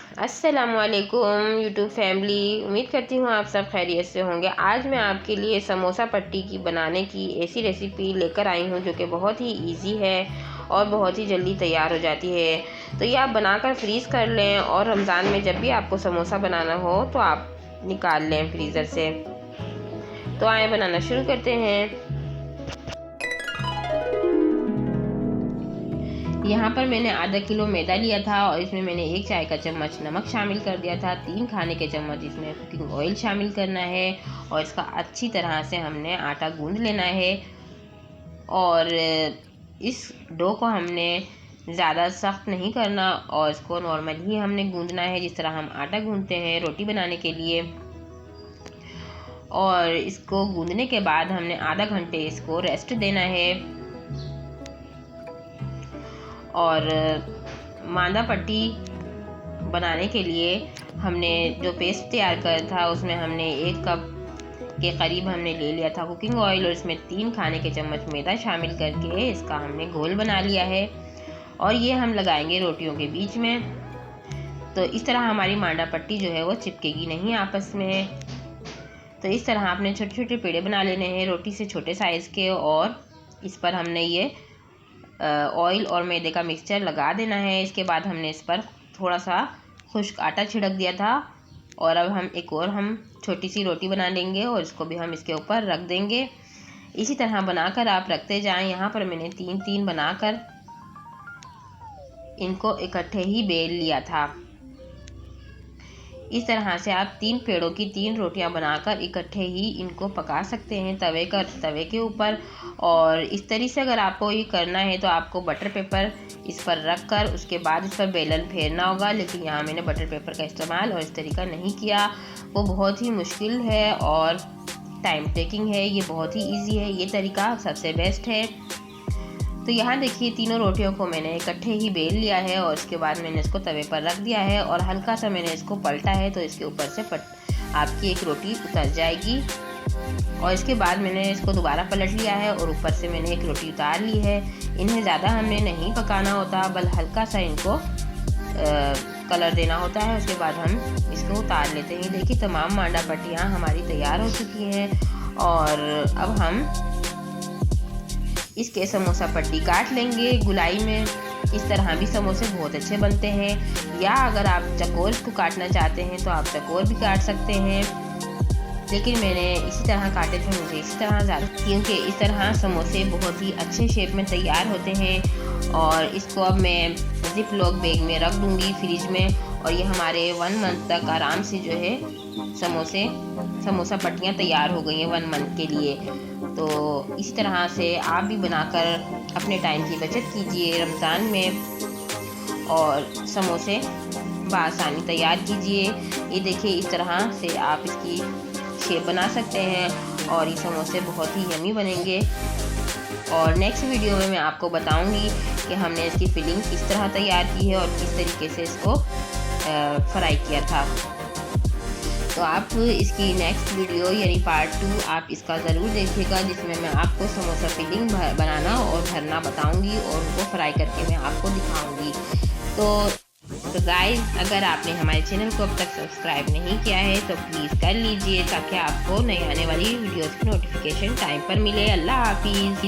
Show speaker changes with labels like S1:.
S1: अस्सलाम वालेकुम YouTube family, उम्मीद करती हूँ आप सब खैरियत से होंगे। आज मैं आपके लिए समोसा पट्टी की बनाने की ऐसी रेसिपी लेकर आई हूँ जो कि बहुत ही इजी है और बहुत ही जल्दी तैयार हो जाती है। तो ये आप बनाकर फ्रीज़ कर लें और रमज़ान में जब भी आपको समोसा बनाना हो तो आप निकाल लें फ्रीज़र से। तो आए बनाना शुरू करते हैं। यहाँ पर मैंने आधा किलो मैदा लिया था और इसमें मैंने 1 चाय का चम्मच नमक शामिल कर दिया था। 3 खाने के चम्मच इसमें कुकिंग ऑयल शामिल करना है और इसका अच्छी तरह से हमने आटा गूंद लेना है। और इस डो को हमने ज़्यादा सख्त नहीं करना और इसको नॉर्मल ही हमने गूंदना है, जिस तरह हम आटा गूंदते हैं रोटी बनाने के लिए। और इसको गूंदने के बाद हमने आधा घंटे इसको रेस्ट देना है। और मांदा पट्टी बनाने के लिए हमने जो पेस्ट तैयार करा था उसमें हमने 1 कप के करीब हमने ले लिया था कुकिंग ऑयल और इसमें 3 खाने के चम्मच मैदा शामिल करके इसका हमने घोल बना लिया है। और ये हम लगाएंगे रोटियों के बीच में, तो इस तरह हमारी मांदा पट्टी जो है वो चिपकेगी नहीं आपस में। तो इस तरह आपने छोटे छोटे पेड़े बना लेने हैं रोटी से छोटे साइज़ के, और इस पर हमने ये ऑयल और मैदे का मिक्सचर लगा देना है। इसके बाद हमने इस पर थोड़ा सा खुश्क आटा छिड़क दिया था और अब हम एक और छोटी सी रोटी बना लेंगे और इसको भी हम इसके ऊपर रख देंगे। इसी तरह बनाकर आप रखते जाएं। यहाँ पर मैंने 3-3 बनाकर इनको इकट्ठे ही बेल लिया था। इस तरह से आप 3 पेड़ों की 3 रोटियां बनाकर इकट्ठे ही इनको पका सकते हैं तवे के ऊपर। और इस तरीके से अगर आपको ये करना है तो आपको बटर पेपर इस पर रख कर उसके बाद इस पर बेलन फेरना होगा, लेकिन यहाँ मैंने बटर पेपर का इस्तेमाल और इस तरीका नहीं किया। वो बहुत ही मुश्किल है और टाइम टेकिंग है, ये बहुत ही ईजी है, ये तरीका सबसे बेस्ट है। तो यहाँ देखिए तीनों रोटियों को मैंने इकट्ठे ही बेल लिया है और इसके बाद मैंने इसको तवे पर रख दिया है और हल्का सा मैंने इसको पलटा है तो इसके ऊपर से आपकी एक रोटी उतर जाएगी। और इसके बाद मैंने इसको दोबारा पलट लिया है और ऊपर से मैंने एक रोटी उतार ली है। इन्हें ज़्यादा हमने नहीं पकाना होता, बल हल्का सा इनको कलर देना होता है। उसके बाद हम इसको उतार लेते हैं। देखिए तमाम मांदा पट्टियाँ हमारी तैयार हो चुकी हैं और अब हम इसके समोसा पट्टी काट लेंगे गुलाई में। इस तरह भी समोसे बहुत अच्छे बनते हैं, या अगर आप चकोर को काटना चाहते हैं तो आप चकोर भी काट सकते हैं, लेकिन मैंने इसी तरह काटे थे, मुझे इसी तरह ज़्यादा, क्योंकि इस तरह समोसे बहुत ही अच्छे शेप में तैयार होते हैं। और इसको अब मैं जिप लॉक बैग में रख दूँगी फ्रिज में, और ये हमारे 1 मंथ तक आराम से जो है समोसा पट्टियाँ तैयार हो गई हैं 1 मंथ के लिए। तो इस तरह से आप भी बनाकर अपने टाइम की बचत कीजिए रमज़ान में और समोसे बआसानी तैयार कीजिए। ये देखिए इस तरह से आप इसकी शेप बना सकते हैं और ये समोसे बहुत ही यमी बनेंगे। और नेक्स्ट वीडियो में मैं आपको बताऊंगी कि हमने इसकी फिलिंग किस तरह तैयार की है और किस तरीके से इसको फ्राई किया था। तो आप इसकी नेक्स्ट वीडियो यानी पार्ट 2 आप इसका ज़रूर देखिएगा, जिसमें मैं आपको समोसा फिलिंग बनाना और भरना बताऊंगी और उनको फ्राई करके मैं आपको दिखाऊंगी। तो गाइस, अगर आपने हमारे चैनल को अब तक सब्सक्राइब नहीं किया है तो प्लीज़ कर लीजिए, ताकि आपको नई आने वाली वीडियोज़ की नोटिफिकेशन टाइम पर मिले। अल्लाह हाफिज़।